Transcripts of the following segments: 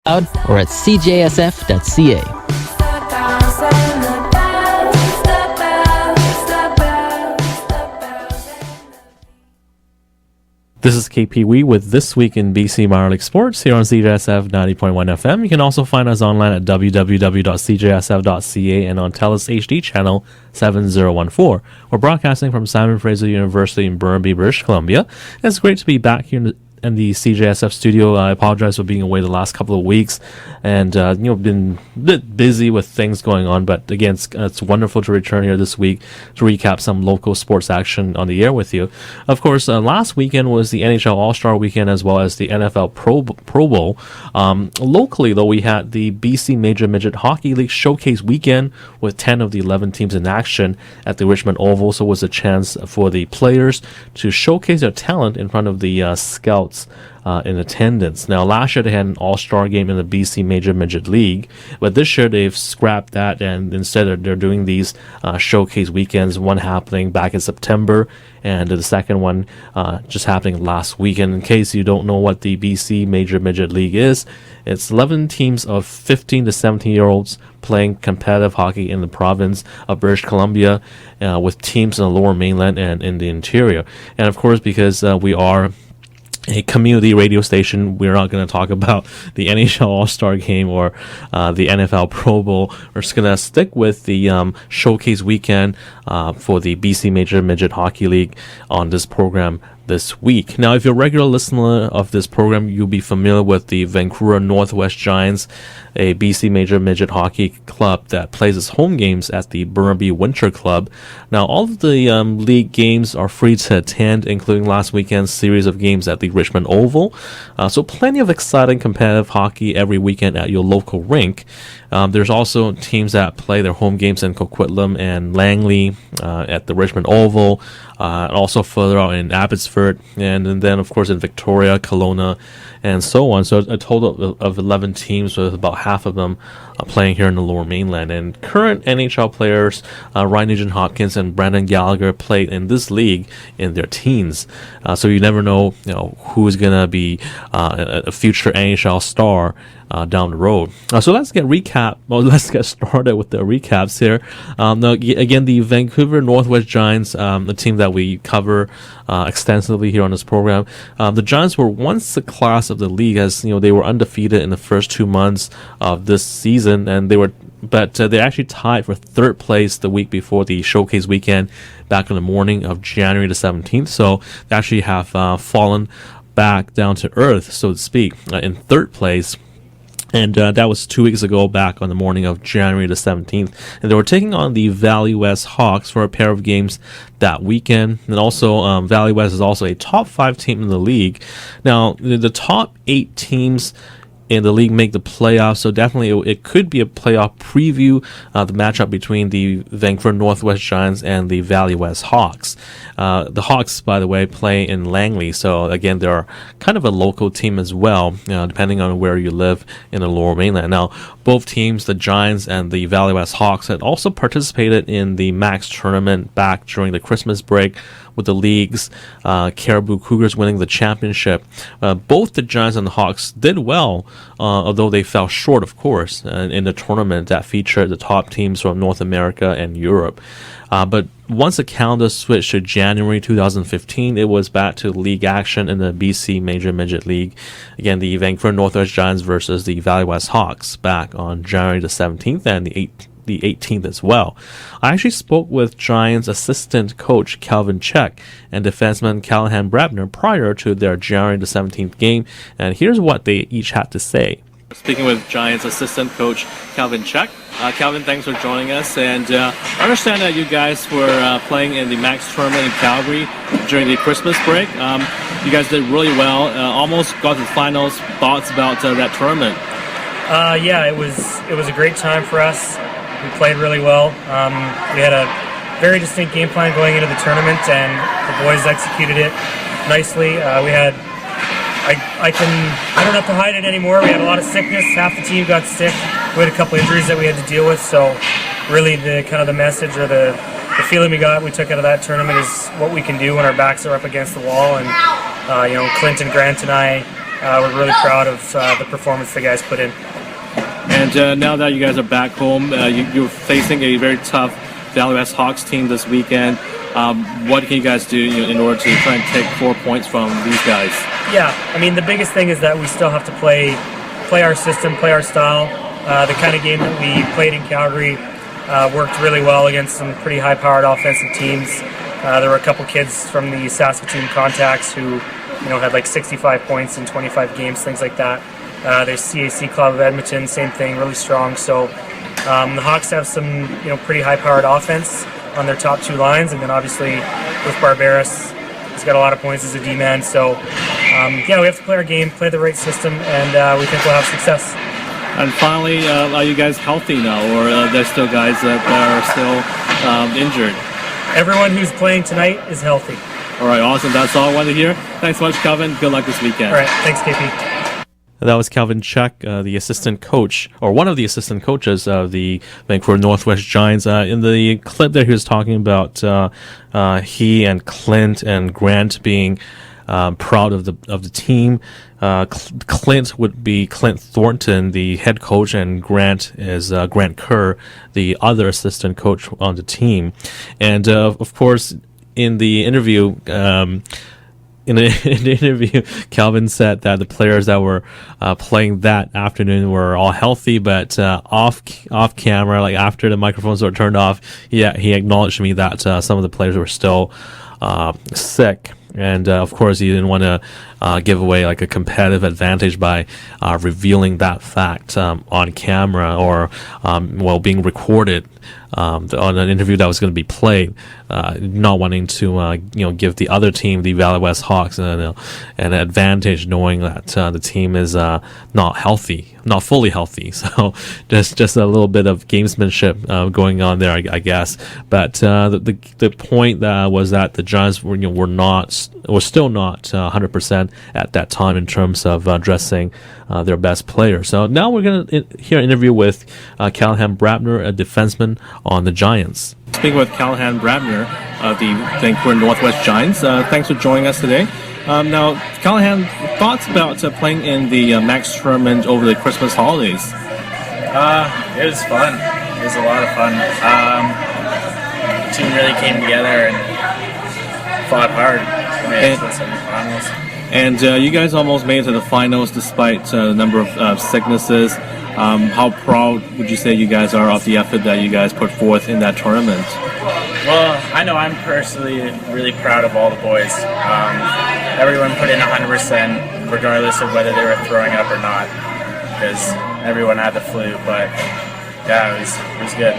or at cjsf.ca. This is KPW with This Week in BC Minor League Sports here on CJSF 90.1 FM. You can also find us online at www.cjsf.ca and on TELUS HD channel 7014. We're broadcasting from Simon Fraser University in Burnaby, British Columbia. It's great to be back here in the CJSF studio. I apologize for being away the last couple of weeks and been a bit busy with things going on, but again it's wonderful to return here this week to recap some local sports action on the air with you. Of course, last weekend was the NHL All-Star Weekend as well as the NFL Pro Bowl. Locally though, we had the BC Major Midget Hockey League Showcase Weekend with 10 of the 11 teams in action at the Richmond Oval, so it was a chance for the players to showcase their talent in front of the scouts in attendance. Now, last year they had an all-star game in the BC Major Midget League, but this year they've scrapped that and instead they're doing these showcase weekends, one happening back in September and the second one just happening last weekend. In case you don't know what the BC Major Midget League is, it's 11 teams of 15 to 17-year-olds playing competitive hockey in the province of British Columbia with teams in the Lower Mainland and in the interior. And of course, because we are a community radio station, we're not going to talk about the NHL All-Star Game or the NFL Pro Bowl. We're just going to stick with the showcase weekend for the BC Major Midget Hockey League on this program this week. Now, if you're a regular listener of this program, you'll be familiar with the Vancouver Northwest Giants, a BC Major Midget Hockey club that plays its home games at the Burnaby Winter Club. Now, all of the league games are free to attend, including last weekend's series of games at the Richmond Oval. So plenty of exciting competitive hockey every weekend at your local rink. There's also teams that play their home games in Coquitlam and Langley at the Richmond Oval, and also further out in Abbotsford, and then of course in Victoria, Kelowna, and so on. So a total of 11 teams, with about half of them playing here in the Lower Mainland. And current NHL players Ryan Nugent-Hopkins and Brandon Gallagher played in this league in their teens. So you never know, who is going to be a future NHL star down the road. So let's get started with the recaps here. Now, again, the Vancouver Northwest Giants, the team that we cover extensively here on this program. The Giants were once the class of the league, as they were undefeated in the first 2 months of this season, and they actually tied for third place the week before the showcase weekend back on the morning of January the 17th. So they actually have fallen back down to earth, so to speak, in third place. And that was 2 weeks ago, back on the morning of January the 17th. And they were taking on the Valley West Hawks for a pair of games that weekend. And also, Valley West is also a top 5 team in the league. Now, the top 8 teams in the league make the playoffs, so definitely it could be a playoff preview, the matchup between the Vancouver Northwest Giants and the Valley West Hawks. The Hawks, by the way, play in Langley, so again, they're kind of a local team as well, depending on where you live in the Lower Mainland. Now, both teams, the Giants and the Valley West Hawks, had also participated in the Max tournament back during the Christmas break, with the league's Caribou Cougars winning the championship. Both the Giants and the Hawks did well, although they fell short, of course, in the tournament that featured the top teams from North America and Europe. But once the calendar switched to January 2015, it was back to league action in the BC Major Midget League. Again, the Vancouver Northwest Giants versus the Valley West Hawks back on January the 17th and the 18th as well. I actually spoke with Giants assistant coach Calvin Check and defenseman Callahan Brabner prior to their January the 17th game, and here's what they each had to say. Speaking with Giants assistant coach Calvin Check. Calvin, thanks for joining us. And I understand that you guys were playing in the Max tournament in Calgary during the Christmas break. You guys did really well, almost got to the finals. Thoughts about that tournament? Yeah, it was a great time for us. We played really well. We had a very distinct game plan going into the tournament, and the boys executed it nicely. I don't have to hide it anymore. We had a lot of sickness. Half the team got sick. We had a couple injuries that we had to deal with. So really the message or the feeling we took out of that tournament is what we can do when our backs are up against the wall. And Clint and Grant and I we're really proud of the performance the guys put in. And now that you guys are back home, you're facing a very tough Valley West Hawks team this weekend. What can you guys do in order to try and take 4 points from these guys? Yeah, I mean, the biggest thing is that we still have to play our system, play our style. The kind of game that we played in Calgary worked really well against some pretty high-powered offensive teams. There were a couple kids from the Saskatoon Contacts who, had like 65 points in 25 games, things like that. There's CAC Club of Edmonton, same thing, really strong. So the Hawks have some, pretty high-powered offense on their top two lines, and then obviously with Barbaras, he's got a lot of points as a D-man. So we have to play our game, play the right system, and we think we'll have success. And finally, are you guys healthy now, or are there still guys that are still injured? Everyone who's playing tonight is healthy. All right, awesome. That's all I wanted to hear. Thanks so much, Calvin. Good luck this weekend. All right, thanks, KP. That was Calvin Check, the assistant coach, or one of the assistant coaches of the Vancouver Northwest Giants. In the clip there, he was talking about he and Clint and Grant being proud of the team. Clint would be Clint Thornton, the head coach, and Grant is Grant Kerr, the other assistant coach on the team. And of course, in the interview, Calvin said that the players that were playing that afternoon were all healthy, but off camera, like after the microphones were turned off, he acknowledged me that some of the players were still sick. And of course, he didn't want to give away like a competitive advantage by revealing that fact on camera or being recorded on an interview that was going to be played. Not wanting to give the other team, the Valley West Hawks, an advantage, knowing that the team is not healthy, not fully healthy. So just a little bit of gamesmanship going on there, I guess. But the point was that the Giants were still not 100% at that time in terms of dressing their best player. So now we're going to hear an interview with Callahan Brabner, a defenseman on the Giants. Speaking with Callahan Brabner of the Vancouver Northwest Giants, thanks for joining us today. Now, Callahan, thoughts about playing in the Max tournament over the Christmas holidays? It was fun. It was a lot of fun. The team really came together and fought hard to make it to the semifinals. And you guys almost made it to the finals despite a number of sicknesses. How proud would you say you guys are of the effort that you guys put forth in that tournament? Well, I know I'm personally really proud of all the boys. Everyone put in 100%, regardless of whether they were throwing up or not, because everyone had the flu. But yeah, it was good.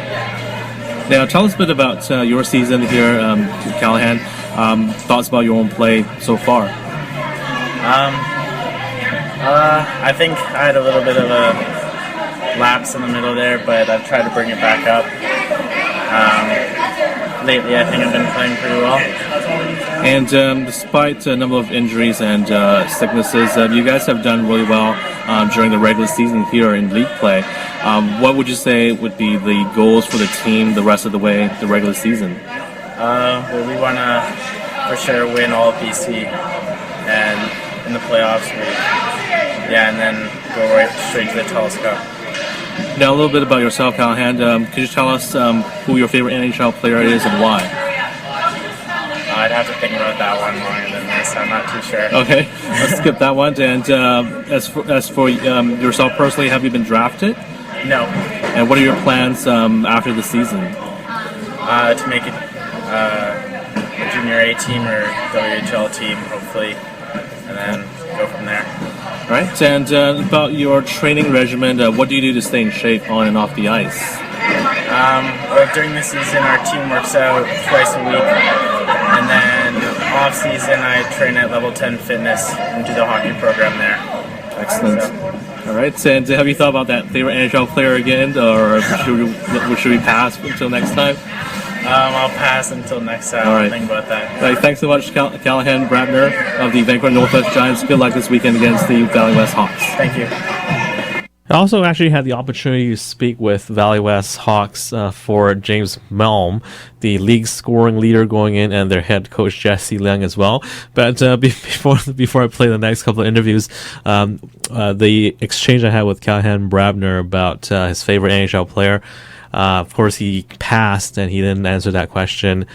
Now, tell us a bit about your season here, Callahan. Thoughts about your own play so far? I think I had a little bit of a lapse in the middle there, but I've tried to bring it back up. Lately, I think I've been playing pretty well. And despite a number of injuries and sicknesses, you guys have done really well during the regular season here in league play. What would you say would be the goals for the team the rest of the way, the regular season? Well, we want to for sure win all of BC, and in the playoffs, and then go right straight to the telescope. Now, a little bit about yourself, Callahan. Could you tell us who your favorite NHL player is and why? I'd have to think about that one longer than this. I'm not too sure. Okay, let's skip that one. And as for yourself personally, have you been drafted? No. And what are your plans after the season? To make it a junior A team or WHL team, hopefully, and then go from there. All right, and about your training regimen, what do you do to stay in shape on and off the ice? Well, during the season, our team works out twice a week, and then off season, I train at Level 10 Fitness and do the hockey program there. Excellent. So. All right, and have you thought about that favorite NHL player again, or should we pass until next time? I'll pass until next time. All right. I'll think about that. All right, thanks so much, Callahan Brabner of the Vancouver Northwest Giants. Good luck this weekend against the Valley West Hawks. Thank you. I also actually had the opportunity to speak with Valley West Hawks for James Melm, the league scoring leader going in, and their head coach Jesse Liang as well. But before I play the next couple of interviews, the exchange I had with Callahan Brabner about his favorite NHL player, of course he passed and he didn't answer that question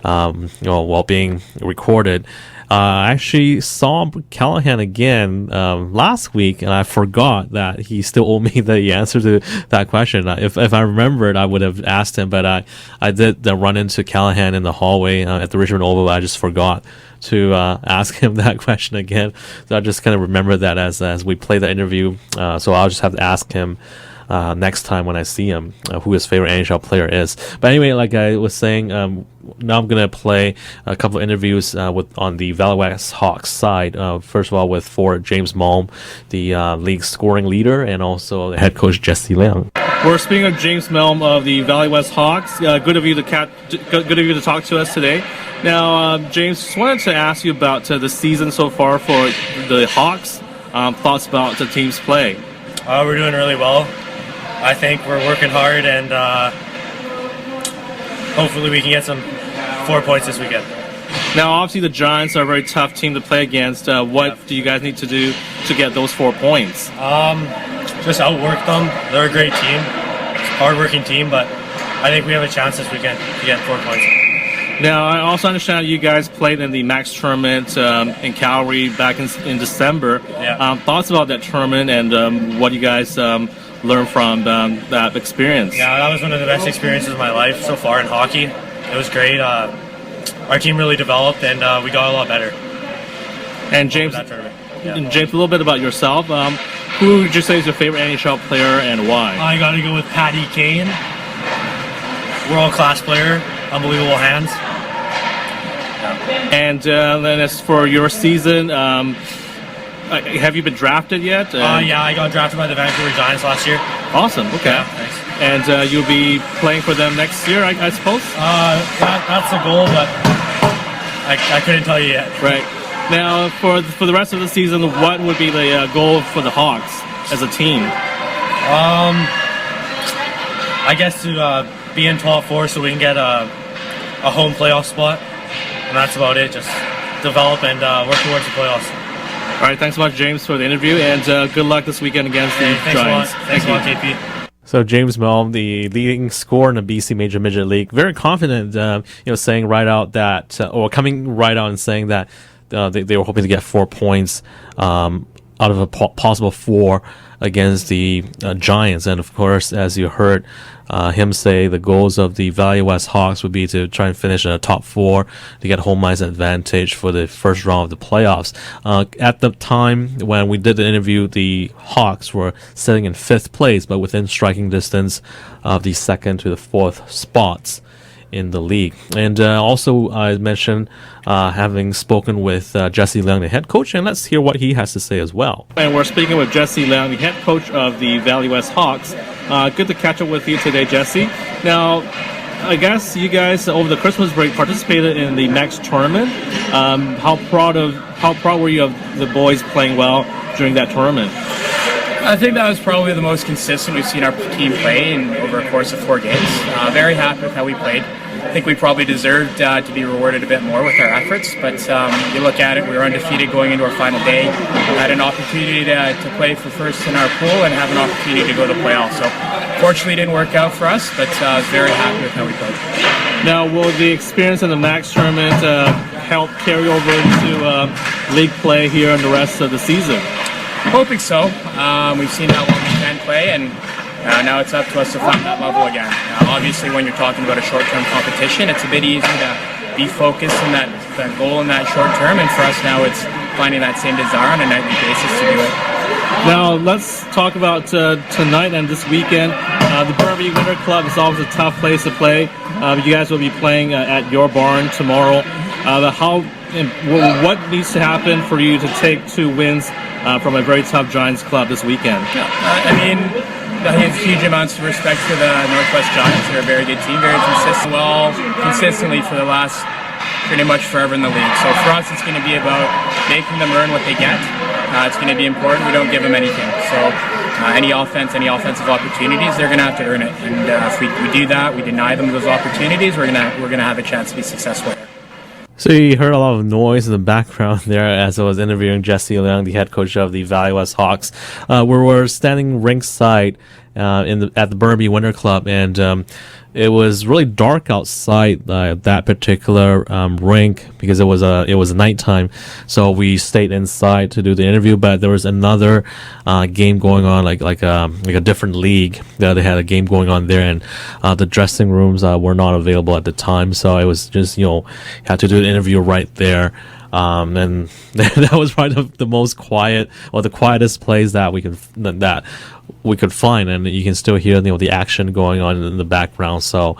while being recorded. I actually saw Callahan again last week, and I forgot that he still owed me the answer to that question. If I remembered, I would have asked him, but I did run into Callahan in the hallway at the Richmond Oval. I just forgot to ask him that question again. So I just kind of remembered that as we play the interview. So I'll just have to ask him next time when I see him, who his favorite NHL player is. But anyway, like I was saying, now I'm gonna play a couple of interviews on the Valley West Hawks side. First of all, for James Melm, the league scoring leader, and also the head coach Jesse Liang. We're speaking of James Melm of the Valley West Hawks. Good of you to talk to us today. Now, James, just wanted to ask you about the season so far for the Hawks. Thoughts about the team's play? We're doing really well. I think we're working hard, and hopefully we can get some 4 points this weekend. Now, obviously, the Giants are a very tough team to play against. What do you guys need to do to get those 4 points? Just outwork them. They're a great team. It's a hard-working team, but I think we have a chance this weekend to get 4 points. Now, I also understand you guys played in the Max tournament in Calgary back in December. Yeah. Thoughts about that tournament and what you guys learn from that experience? Yeah, that was one of the best experiences of my life so far in hockey. It was great. Our team really developed, and we got a lot better. And James, that tournament. Yeah. James, a little bit about yourself. Who would you say is your favorite NHL player and why? I got to go with Patty Kane. World-class player, unbelievable hands. And then as for your season, have you been drafted yet? Yeah, I got drafted by the Vancouver Giants last year. Awesome. Okay. Yeah, thanks. And you'll be playing for them next year, I suppose? That's the goal, but I couldn't tell you yet. Right. Now, for the rest of the season, what would be the goal for the Hawks as a team? I guess to be in top 4 so we can get a home playoff spot. And that's about it. Just develop and work towards the playoffs. All right, thanks so much, James, for the interview, and good luck this weekend against the Giants. Thanks a lot, KP. So James Melm, the leading scorer in the BC Major Midget League, very confident, saying right out that, or coming right out and saying that they were hoping to get 4 points out of a possible 4 against the Giants. And of course, as you heard him say, the goals of the Valley West Hawks would be to try and finish in the top 4 to get home ice advantage for the first round of the playoffs. At the time when we did the interview, the Hawks were sitting in 5th place, but within striking distance of the 2nd to the 4th spots in the league. And also I mentioned having spoken with Jesse Liang, the head coach, and let's hear what he has to say as well. And we're speaking with Jesse Liang, the head coach of the Valley West Hawks. Good to catch up with you today, Jesse. Now, I guess you guys over the Christmas break participated in the Max tournament. How proud were you of the boys playing well during that tournament? I think that was probably the most consistent we've seen our team play in over a course of 4 games. Very happy with how we played. I think we probably deserved to be rewarded a bit more with our efforts, but you look at it, we were undefeated going into our final day, had an opportunity to play for first in our pool and have an opportunity to go to the playoffs. So fortunately it didn't work out for us, but I was very happy with how we played. Now, will the experience in the Max tournament help carry over into league play here in the rest of the season? Hoping so. We've seen how well we can play, and now it's up to us to find that level again. Obviously, when you're talking about a short-term competition, it's a bit easier to be focused on that goal in that short term, and for us now it's finding that same desire on a nightly basis to do it. Now, let's talk about tonight and this weekend. The Burnaby Winter Club is always a tough place to play. You guys will be playing at your barn tomorrow. What needs to happen for you to take 2 wins from a very tough Giants club this weekend? I have huge amounts of respect for the Northwest Giants. They're a very good team, very consistently for the last pretty much forever in the league. So for us, it's going to be about making them earn what they get. It's going to be important. We don't give them anything. So any offensive opportunities, they're going to have to earn it. And if we do that, we deny them those opportunities, we're gonna have a chance to be successful. So you heard a lot of noise in the background there as I was interviewing Jesse Leung, the head coach of the Valley West Hawks. We're standing ringside at the Burnaby Winter Club, and it was really dark outside that particular rink because it was nighttime. So we stayed inside to do the interview. But there was another game going on, like a different league. They had a game going on there, and the dressing rooms were not available at the time. So it was just had to do the interview right there. And that was probably the most quiet, or the quietest place that we could find, and you can still hear the action going on in the background. So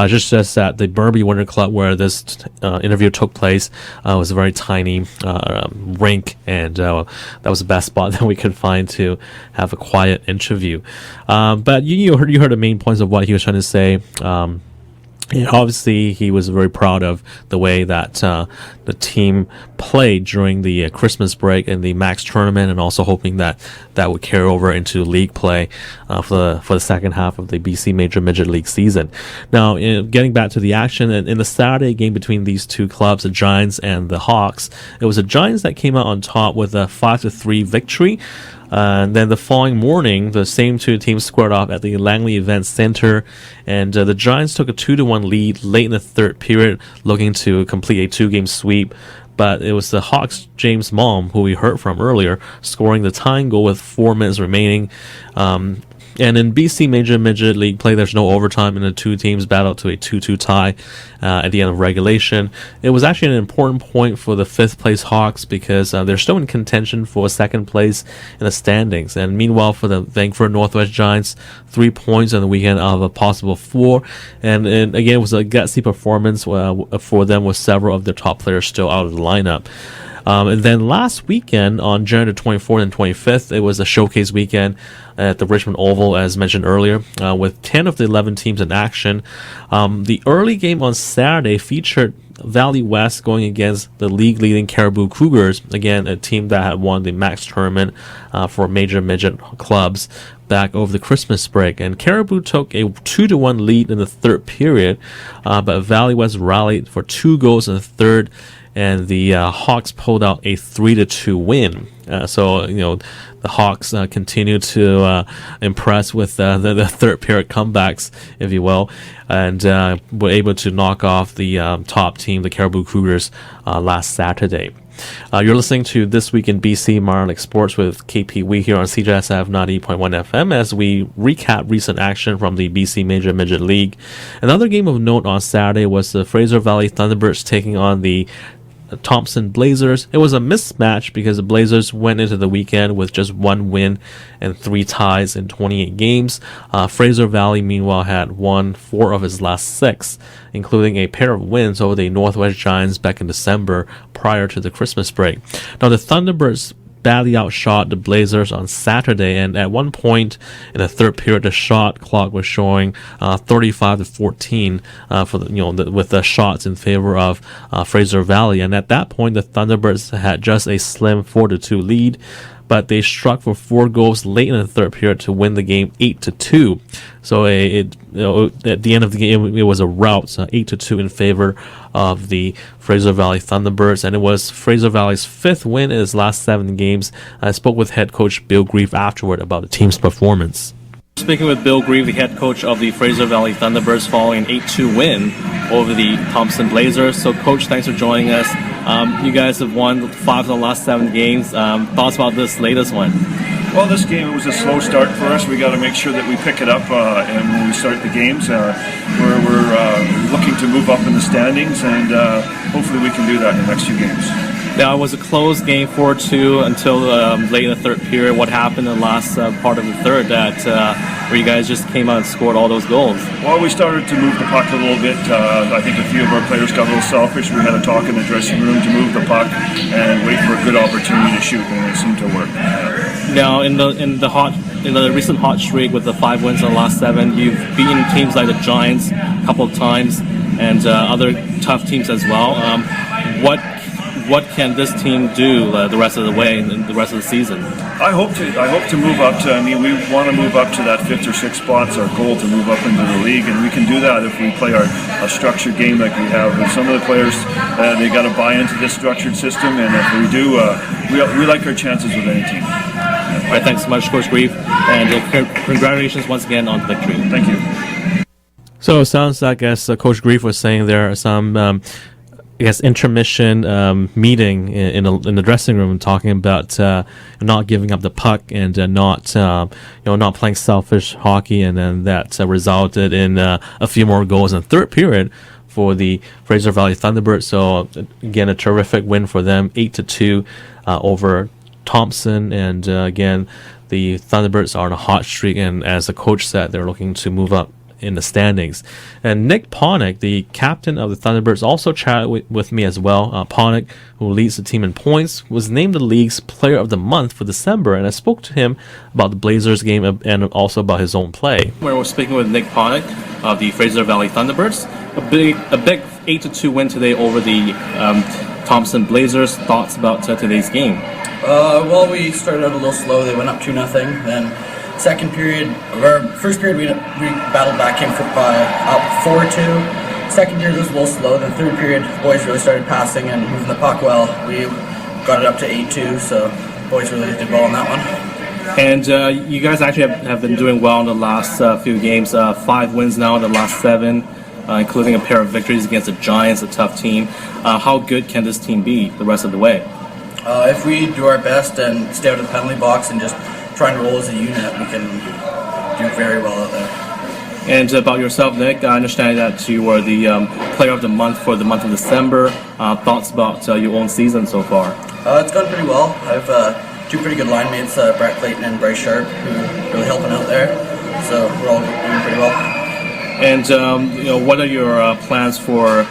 just at the Burnaby Winter Club where this interview took place, was a very tiny rink, and that was the best spot that we could find to have a quiet interview. But you heard the main points of what he was trying to say. And obviously, he was very proud of the way that the team played during the Christmas break in the Max tournament, and also hoping that would carry over into league play for the second half of the BC Major Midget League season. Now, getting back to the action, in the Saturday game between these two clubs, the Giants and the Hawks, it was the Giants that came out on top with a 5-3 victory. And then the following morning, the same two teams squared off at the Langley Event Center, and the Giants took a 2-1 lead late in the third period, looking to complete a 2-game sweep. But it was the Hawks' James Malm, who we heard from earlier, scoring the tying goal with 4 minutes remaining. And in BC Major Midget League play, there's no overtime, and the two teams battled to a 2-2 tie at the end of regulation. It was actually an important point for the 5th place Hawks because they're still in contention for second place in the standings. And meanwhile, for the Vancouver Northwest Giants, 3 points on the weekend out of a possible 4. And again, it was a gutsy performance for them, with several of their top players still out of the lineup. And then last weekend, on January 24th and 25th, it was a showcase weekend at the Richmond Oval, as mentioned earlier, with 10 of the 11 teams in action. The early game on Saturday featured Valley West going against the league-leading Caribou Cougars, again, a team that had won the Max tournament for major midget clubs back over the Christmas break. And Caribou took a 2-1 lead in the third period, but Valley West rallied for 2 goals in the third, and the Hawks pulled out a 3-2 win. So the Hawks continue to impress with the third period comebacks, if you will, and were able to knock off the top team, the Caribou Cougars, last Saturday. You're listening to This Week in BC Marlin Sports with KP Wee here on CJSF 90.1 FM as we recap recent action from the BC Major Midget League. Another game of note on Saturday was the Fraser Valley Thunderbirds taking on the Thompson Blazers. It was a mismatch because the Blazers went into the weekend with just 1 win and 3 ties in 28 games. Fraser Valley, meanwhile, had won 4 of his last 6, including a pair of wins over the Northwest Giants back in December prior to the Christmas break. Now, the Thunderbirds badly outshot the Blazers on Saturday, and at one point in the third period, the shot clock was showing 35-14 for with the shots in favor of Fraser Valley. And at that point, the Thunderbirds had just a slim 4-2 lead, but they struck for 4 goals late in the third period to win the game 8-2. So at the end of the game, it was a rout, 8-2 in favor of the Fraser Valley Thunderbirds, and it was Fraser Valley's 5th win in his last 7 games. I spoke with head coach Bill Grieve afterward about the team's performance. Speaking with Bill Grieve, the head coach of the Fraser Valley Thunderbirds, following an 8-2 win over the Thompson Blazers. So, Coach, thanks for joining us. You guys have won 5 of the last 7 games. Thoughts about this latest one? Well, this game, it was a slow start for us. We got to make sure that we pick it up, and when we start the games, we're looking to move up in the standings, and hopefully we can do that in the next few games. Now, it was a close game, 4-2, until late in the third period. What happened in the last part of the third where you guys just came out and scored all those goals? Well, we started to move the puck a little bit. I think a few of our players got a little selfish. We had a talk in the dressing room to move the puck and wait for a good opportunity to shoot, and it seemed to work. Now, in the recent hot streak with the 5 wins in the last 7, you've beaten teams like the Giants a couple of times and other tough teams as well. what can this team do the rest of the way and the rest of the season? I hope to move up to. I mean, we want to move up to that 5th or 6th spot. It's our goal to move up into the league, and we can do that if we play a structured game like we have. And some of the players, they got to buy into this structured system, and if we do, we like our chances with any team. All right, thanks so much, Coach Grieve, and congratulations once again on the victory. Thank you. So it sounds like, as Coach Grieve was saying, there are some, I guess, intermission meeting in the dressing room, talking about not giving up the puck and not playing selfish hockey, and then that resulted in a few more goals in the third period for the Fraser Valley Thunderbirds. So again, a terrific win for them, 8-2 over Thompson, and again, the Thunderbirds are on a hot streak, and as the coach said, they're looking to move up in the standings. And Nick Ponick, the captain of the Thunderbirds, also chatted with me as well. Ponick, who leads the team in points, was named the league's player of the month for December, and I spoke to him about the Blazers game and also about his own play. We're speaking with Nick Ponick of the Fraser Valley Thunderbirds. A big 8-2 win today over the Thompson Blazers. Thoughts about today's game? Well, we started out a little slow. They went up 2-0. Then second period, or first period, we battled back, came up 4-2. Second period was a little slow. Then third period, the boys really started passing and moving the puck well. We got it up to 8-2, so the boys really did well on that one. And you guys actually have been doing well in the last few games. 5 wins now in the last 7, including a pair of victories against the Giants, a tough team. How good can this team be the rest of the way? If we do our best and stay out of the penalty box and just try and roll as a unit, we can do very well out there. And about yourself, Nick, I understand that you were the player of the month for the month of December. Thoughts about your own season so far? It's gone pretty well. I have 2 pretty good line mates, Brett Clayton and Bryce Sharp, who are really helping out there. So we're all doing pretty well. And what are your plans for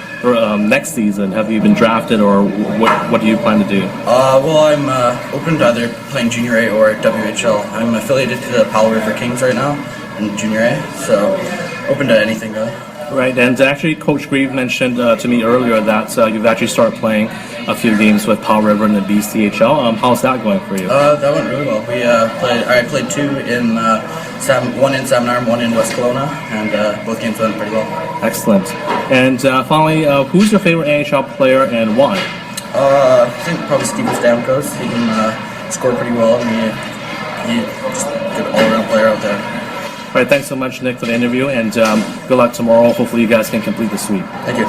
next season? Have you been drafted, or what do you plan to do? Well, I'm open to either playing Junior A or WHL. I'm affiliated to the Powell River Kings right now in Junior A, so open to anything really. Right, and actually Coach Grieve mentioned to me earlier that you've actually started playing a few games with Powell River in the BCHL. How's that going for you? That went really well. I played 2 in one in Salmon Arm, 1 in West Kelowna, and both games went pretty well. Excellent. And finally, who's your favorite NHL player and why? I think probably Steven Stamkos. He can score pretty well, and he's just a good all-around player out there. All right, thanks so much, Nick, for the interview, and good luck tomorrow. Hopefully you guys can complete the sweep. Thank you.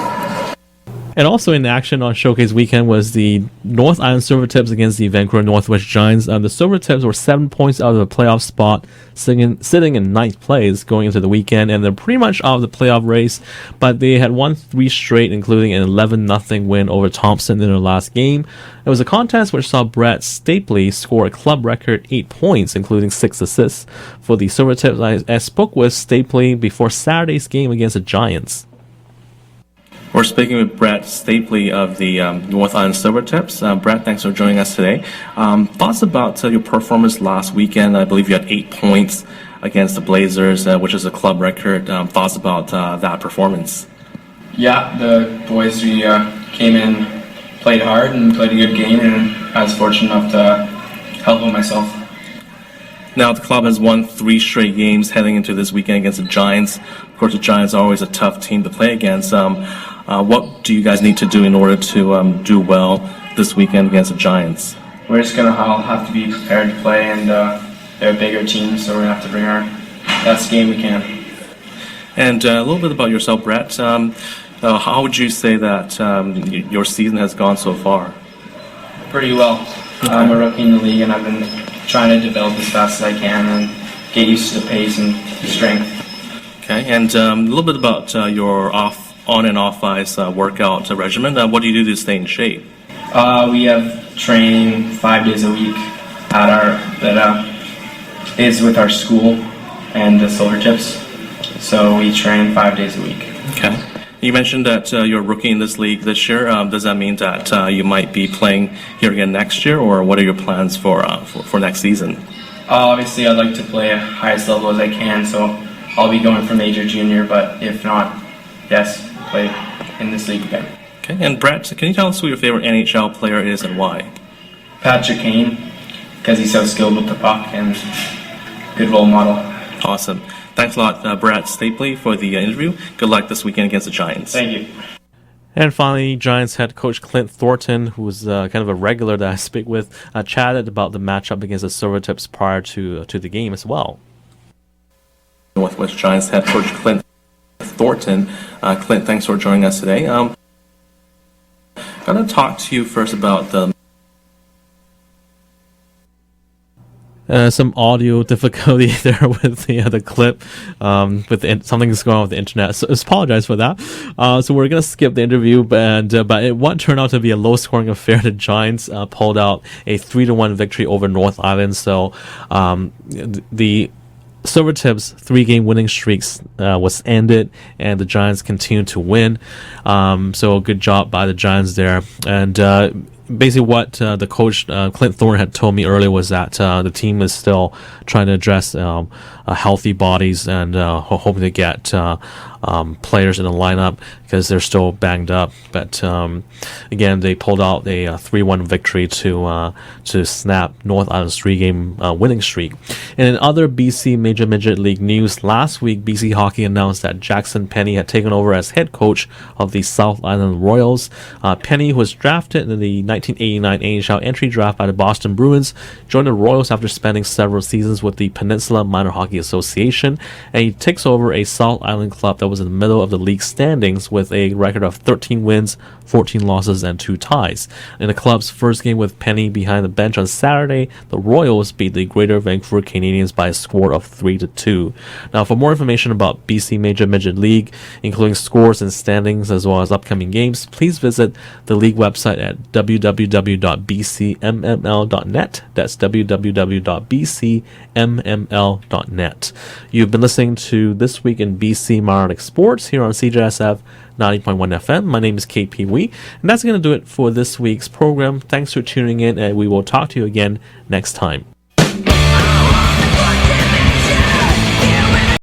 And also in action on Showcase Weekend was the North Island Silvertips against the Vancouver Northwest Giants. The Silvertips were 7 points out of the playoff spot, sitting in 9th place going into the weekend, and they're pretty much out of the playoff race, but they had won 3 straight, including an 11-0 win over Thompson in their last game. It was a contest which saw Brett Stapley score a club record 8 points, including 6 assists for the Silvertips. I spoke with Stapley before Saturday's game against the Giants. We're speaking with Brett Stapley of the North Island Silvertips. Brett, thanks for joining us today. Thoughts about your performance last weekend? I believe you had 8 points against the Blazers, which is a club record. Thoughts about that performance? Yeah, the boys, we came in, played hard, and played a good game, and I was fortunate enough to help out myself. Now, the club has won 3 straight games heading into this weekend against the Giants. Of course, the Giants are always a tough team to play against. What do you guys need to do in order to do well this weekend against the Giants? We're just going to all have to be prepared to play, and they're a bigger team, so we're going to have to bring our best game we can. And a little bit about yourself, Brett. How would you say that your season has gone so far? Pretty well. I'm a rookie in the league, and I've been trying to develop as fast as I can and get used to the pace and strength. Okay, and a little bit about your on and off ice workout regimen. What do you do to stay in shape? We have training 5 days a week that is with our school and the Silvertips. So we train 5 days a week. Okay. You mentioned that you're a rookie in this league this year. Does that mean that you might be playing here again next year, or what are your plans for next season? Obviously, I'd like to play at highest level as I can, so I'll be going for major junior, but if not, yes, play in this league again. Okay. Okay, and Brett, can you tell us who your favorite NHL player is and why? Patrick Kane, because he's so skilled with the puck and good role model. Awesome. Thanks a lot, Brett Stapley, for the interview. Good luck this weekend against the Giants. Thank you. And finally, Giants head coach Clint Thornton, who was kind of a regular that I speak with, chatted about the matchup against the Silvertips prior to the game as well. Northwest Giants head coach Clint Thornton. Clint, thanks for joining us today. I'm going to talk to you first about the some audio difficulty there with the clip, something's going on with the internet, so apologize for that. So we're gonna skip the interview, but it turned out to be a low-scoring affair. The Giants pulled out a 3-1 victory over North Island. So the Silvertips' 3-game winning streaks was ended, and the Giants continued to win. So good job by the Giants there. And basically what the coach Clint Thorne had told me earlier was that the team is still trying to address healthy bodies and hoping to get players in the lineup because they're still banged up. But again, they pulled out a 3-1 victory to snap North Island's 3-game winning streak. And in other BC Major Midget League news, last week BC Hockey announced that Jackson Penny had taken over as head coach of the South Island Royals. Penny, who was drafted in the 1989 NHL entry draft by the Boston Bruins, joined the Royals after spending several seasons with the Peninsula Minor Hockey Association, and he takes over a South Island club that was in the middle of the league standings with a record of 13 wins, 14 losses, and 2 ties. In the club's first game with Penny behind the bench on Saturday, the Royals beat the Greater Vancouver Canadians by a score of 3-2. Now, for more information about BC Major Midget League, including scores and standings as well as upcoming games, please visit the league website at www.bcmml.net. That's www.bcmml.net. You've been listening to This Week in BC Minor Sports here on CJSF 90.1 FM. My name is KP Wee, and that's going to do it for this week's program. Thanks for tuning in, and we will talk to you again next time.